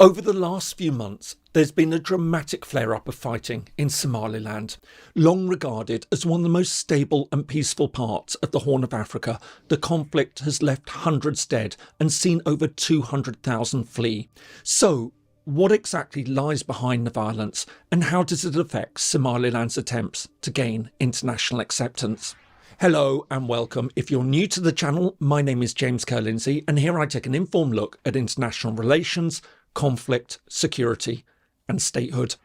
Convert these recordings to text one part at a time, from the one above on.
Over the last few months, there's been a dramatic flare-up of fighting in Somaliland. Long regarded as one of the most stable and peaceful parts of the Horn of Africa, the conflict has left hundreds dead and seen over 200,000 flee. So, what exactly lies behind the violence, and how does it affect Somaliland's attempts to gain international acceptance? Hello and welcome. If you're new to the channel, my name is James Kerr-Lindsay, and here I take an informed look at international relations, conflict, security and statehood.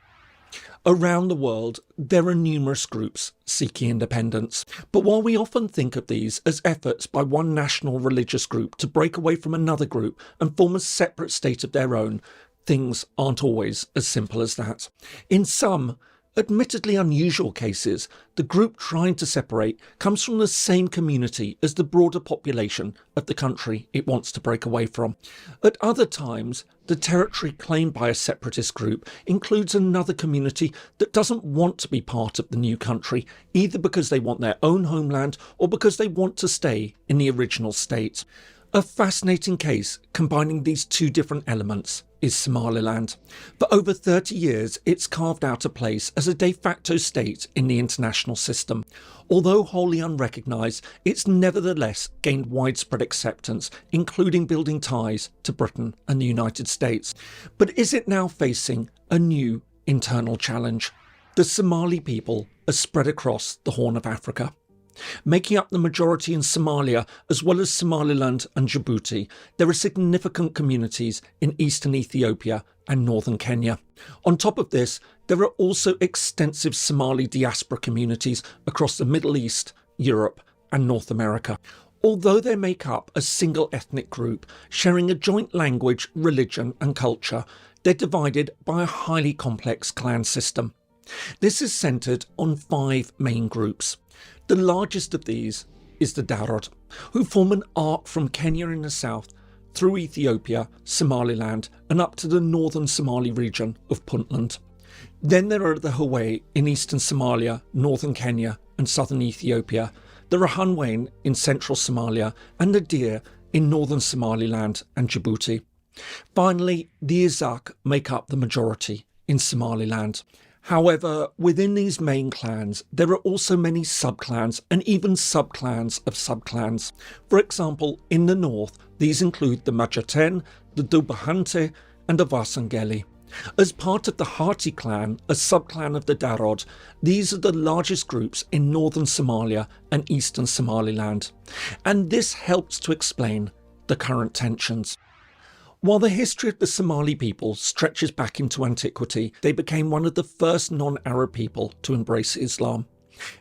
Around the world, there are numerous groups seeking independence, but while we often think of these as efforts by one national religious group to break away from another group and form a separate state of their own, things aren't always as simple as that. In some, admittedly unusual cases, the group trying to separate comes from the same community as the broader population of the country it wants to break away from. At other times, the territory claimed by a separatist group includes another community that doesn't want to be part of the new country, either because they want their own homeland or because they want to stay in the original state. A fascinating case combining these two different elements is Somaliland. For over 30 years, it's carved out a place as a de facto state in the international system. Although wholly unrecognised, it's nevertheless gained widespread acceptance, including building ties to Britain and the United States. But is it now facing a new internal challenge? The Somali people are spread across the Horn of Africa. Making up the majority in Somalia, as well as Somaliland and Djibouti, there are significant communities in eastern Ethiopia and northern Kenya. On top of this, there are also extensive Somali diaspora communities across the Middle East, Europe and North America. Although they make up a single ethnic group, sharing a joint language, religion and culture, they're divided by a highly complex clan system. This is centred on 5 main groups. The largest of these is the Darod, who form an arc from Kenya in the south through Ethiopia, Somaliland and up to the northern Somali region of Puntland. Then there are the Hawe in eastern Somalia, northern Kenya and southern Ethiopia, the Rahanweyn in central Somalia and the Dir in northern Somaliland and Djibouti. Finally, the Izak make up the majority in Somaliland. However, within these main clans, there are also many subclans and even subclans of subclans. For example, in the north, these include the Majaten, the Dubahante and the Vasangeli. As part of the Hati clan, a subclan of the Darod, these are the largest groups in northern Somalia and eastern Somaliland. And this helps to explain the current tensions. While the history of the Somali people stretches back into antiquity, they became one of the first non-Arab people to embrace Islam.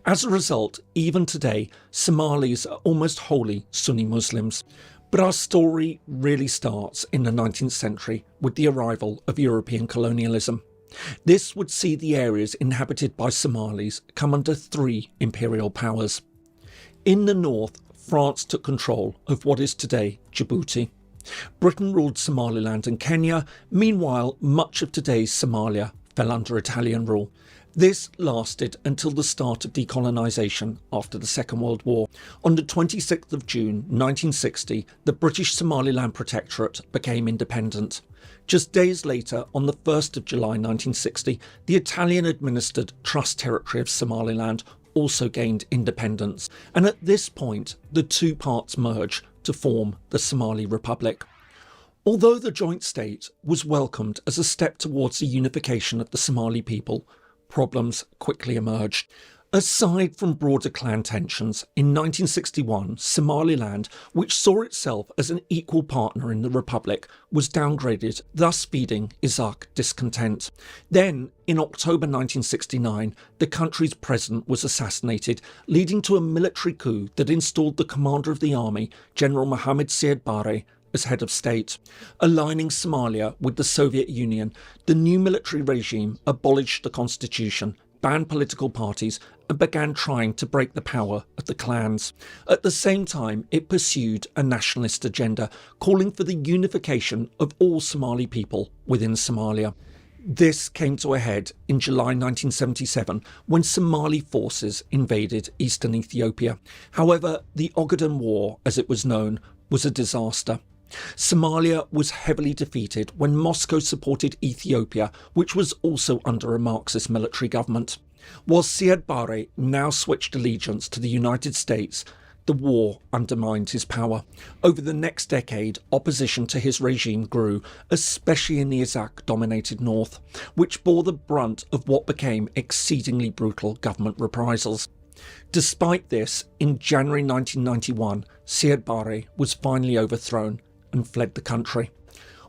As a result, even today, Somalis are almost wholly Sunni Muslims. But our story really starts in the 19th century with the arrival of European colonialism. This would see the areas inhabited by Somalis come under 3 imperial powers. In the north, France took control of what is today Djibouti. Britain ruled Somaliland and Kenya. Meanwhile, much of today's Somalia fell under Italian rule. This lasted until the start of decolonisation after the Second World War. On the 26th of June 1960, the British Somaliland Protectorate became independent. Just days later, on the 1st of July 1960, the Italian-administered Trust Territory of Somaliland also gained independence, and at this point the two parts merge to form the Somali Republic. Although the joint state was welcomed as a step towards the unification of the Somali people, problems quickly emerged. Aside from broader clan tensions, in 1961 Somaliland, which saw itself as an equal partner in the Republic, was downgraded, thus feeding Izak discontent. Then, in October 1969, the country's president was assassinated, leading to a military coup that installed the commander of the army, General Mohammed Siad Barre, as head of state. Aligning Somalia with the Soviet Union, the new military regime abolished the constitution, banned political parties and began trying to break the power of the clans. At the same time, it pursued a nationalist agenda, calling for the unification of all Somali people within Somalia. This came to a head in July 1977 when Somali forces invaded eastern Ethiopia. However, the Ogaden War, as it was known, was a disaster. Somalia was heavily defeated when Moscow supported Ethiopia, which was also under a Marxist military government. While Siad Barre now switched allegiance to the United States, the war undermined his power. Over the next decade, opposition to his regime grew, especially in the Isaac-dominated north, which bore the brunt of what became exceedingly brutal government reprisals. Despite this, in January 1991, Siad Barre was finally overthrown and fled the country.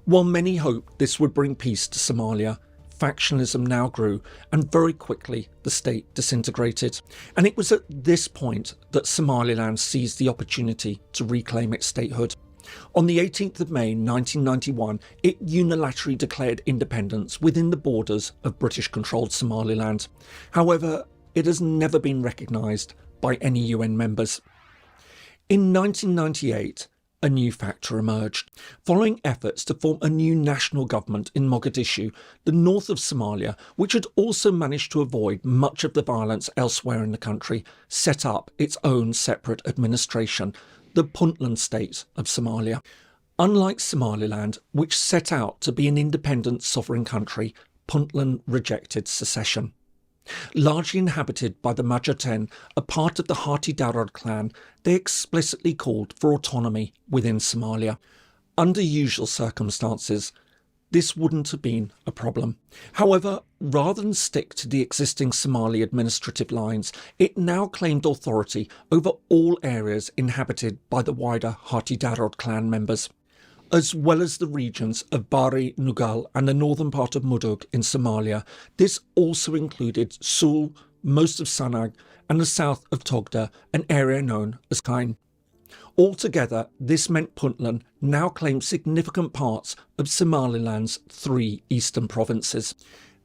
While many hoped this would bring peace to Somalia, factionalism now grew, and very quickly the state disintegrated. And it was at this point that Somaliland seized the opportunity to reclaim its statehood. On the 18th of May 1991, it unilaterally declared independence within the borders of British-controlled Somaliland. However, it has never been recognised by any UN members. In 1998, a new factor emerged. Following efforts to form a new national government in Mogadishu, the north of Somalia, which had also managed to avoid much of the violence elsewhere in the country, set up its own separate administration, the Puntland state of Somalia. Unlike Somaliland, which set out to be an independent sovereign country, Puntland rejected secession. Largely inhabited by the Majaten, a part of the Hati Darod clan, they explicitly called for autonomy within Somalia. Under usual circumstances, this wouldn't have been a problem. However, rather than stick to the existing Somali administrative lines, it now claimed authority over all areas inhabited by the wider Hati Darod clan members, as well as the regions of Bari, Nugal and the northern part of Mudug in Somalia. This also included Sul, most of Sanag and the south of Togda, an area known as Kain. Altogether, this meant Puntland now claimed significant parts of Somaliland's 3 eastern provinces.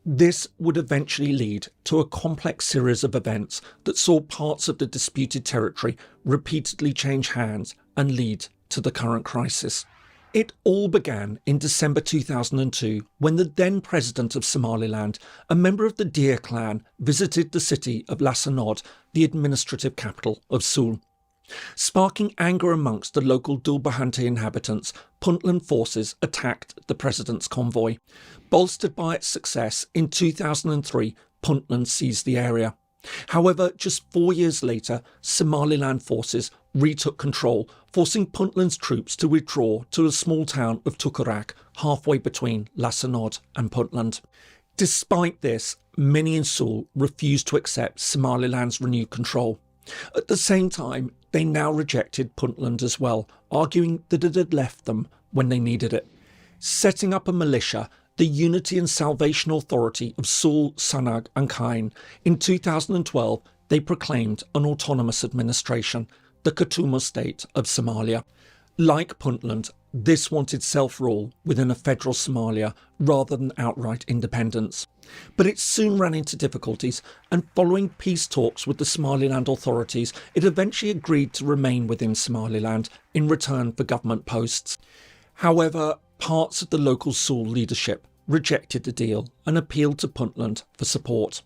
This would eventually lead to a complex series of events that saw parts of the disputed territory repeatedly change hands and lead to the current crisis. It all began in December 2002 when the then president of Somaliland, a member of the Deer clan, visited the city of Lassanod, the administrative capital of Sul. Sparking anger amongst the local Dulbahante inhabitants, Puntland forces attacked the president's convoy. Bolstered by its success, in 2003, Puntland seized the area. However, just 4 years later, Somaliland forces retook control, forcing Puntland's troops to withdraw to the small town of Tukarak, halfway between Lassanod and Puntland. Despite this, many in Sul refused to accept Somaliland's renewed control. At the same time, they now rejected Puntland as well, arguing that it had left them when they needed it. Setting up a militia, the Unity and Salvation Authority of Sul, Sanag and Kain, in 2012 they proclaimed an autonomous administration, the Katumo state of Somalia. Like Puntland, this wanted self-rule within a federal Somalia rather than outright independence. But it soon ran into difficulties, and following peace talks with the Somaliland authorities, it eventually agreed to remain within Somaliland in return for government posts. However, parts of the local Sul leadership rejected the deal and appealed to Puntland for support.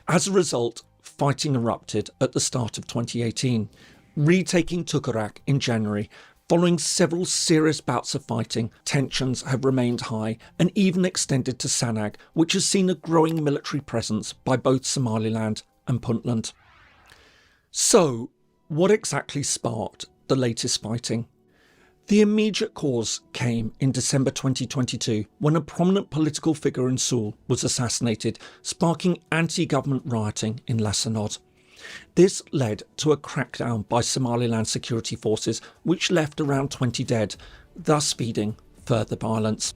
As a result, fighting erupted at the start of 2018, retaking Tukarak in January. Following several serious bouts of fighting, tensions have remained high and even extended to Sanag, which has seen a growing military presence by both Somaliland and Puntland. So, what exactly sparked the latest fighting? The immediate cause came in December 2022 when a prominent political figure in Sul was assassinated, sparking anti-government rioting in Lassanod. This led to a crackdown by Somaliland security forces, which left around 20 dead, thus feeding further violence.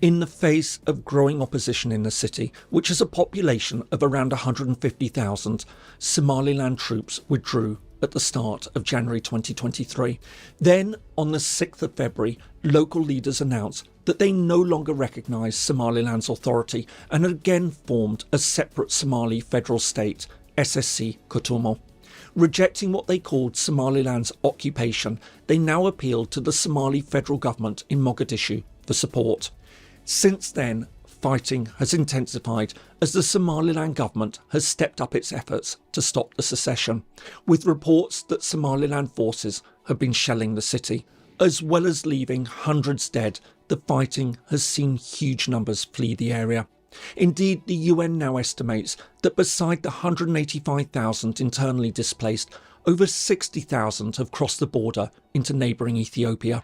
In the face of growing opposition in the city, which has a population of around 150,000, Somaliland troops withdrew at the start of January 2023. Then, on the 6th of February, local leaders announced that they no longer recognised Somaliland's authority and had again formed a separate Somali federal state, SSC Katumo. Rejecting what they called Somaliland's occupation, they now appealed to the Somali federal government in Mogadishu for support. Since then, fighting has intensified as the Somaliland government has stepped up its efforts to stop the secession, with reports that Somaliland forces have been shelling the city. as well as leaving hundreds dead, the fighting has seen huge numbers flee the area. Indeed, the UN now estimates that beside the 185,000 internally displaced, over 60,000 have crossed the border into neighbouring Ethiopia.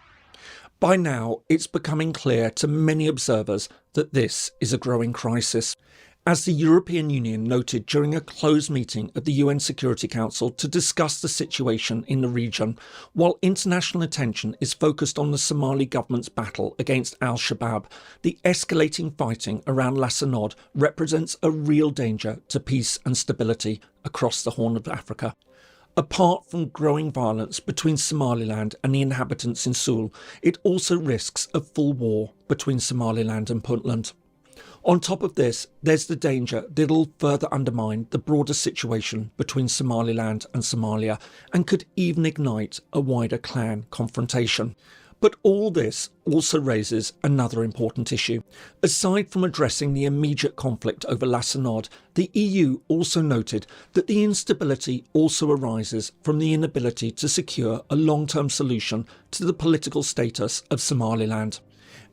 By now, it's becoming clear to many observers that this is a growing crisis. As the European Union noted during a closed meeting of the UN Security Council to discuss the situation in the region, while international attention is focused on the Somali government's battle against al-Shabaab, the escalating fighting around Lassanod represents a real danger to peace and stability across the Horn of Africa. Apart from growing violence between Somaliland and the inhabitants in Sul, it also risks a full war between Somaliland and Puntland. On top of this, there's the danger that it'll further undermine the broader situation between Somaliland and Somalia and could even ignite a wider clan confrontation. But all this also raises another important issue. Aside from addressing the immediate conflict over Lassanod, the EU also noted that the instability also arises from the inability to secure a long-term solution to the political status of Somaliland.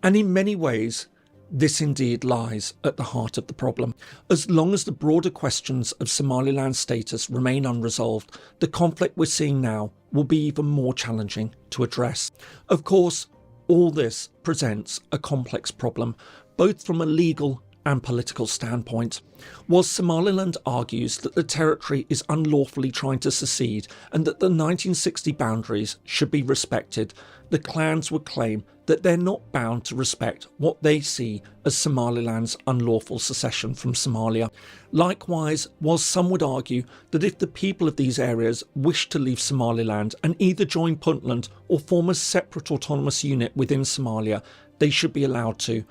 And in many ways, this indeed lies at the heart of the problem. As long as the broader questions of Somaliland's status remain unresolved, the conflict we're seeing now will be even more challenging to address. Of course, all this presents a complex problem, both from a legal and political standpoint. While Somaliland argues that the territory is unlawfully trying to secede and that the 1960 boundaries should be respected, the clans would claim that they're not bound to respect what they see as Somaliland's unlawful secession from Somalia. Likewise, while some would argue that if the people of these areas wish to leave Somaliland and either join Puntland or form a separate autonomous unit within Somalia, they should be allowed to.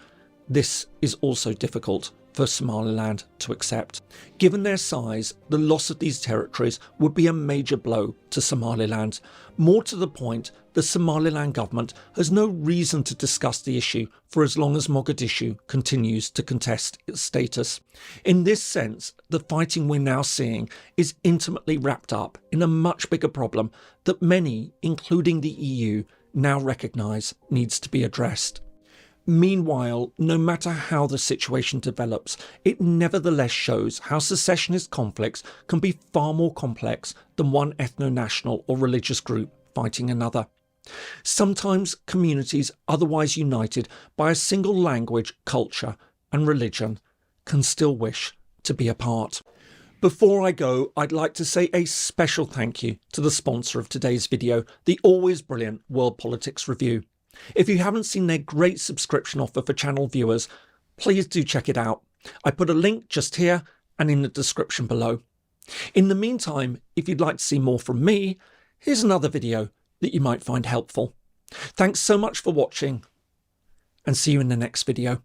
This is also difficult for Somaliland to accept. Given their size, the loss of these territories would be a major blow to Somaliland. More to the point, the Somaliland government has no reason to discuss the issue for as long as Mogadishu continues to contest its status. In this sense, the fighting we're now seeing is intimately wrapped up in a much bigger problem that many, including the EU, now recognise needs to be addressed. Meanwhile, no matter how the situation develops, it nevertheless shows how secessionist conflicts can be far more complex than one ethno-national or religious group fighting another. Sometimes communities otherwise united by a single language, culture and religion can still wish to be apart. Before I go, I'd like to say a special thank you to the sponsor of today's video, the always brilliant World Politics Review. If you haven't seen their great subscription offer for channel viewers, please do check it out. I put a link just here and in the description below. In the meantime, if you'd like to see more from me, here's another video that you might find helpful. Thanks so much for watching, and see you in the next video.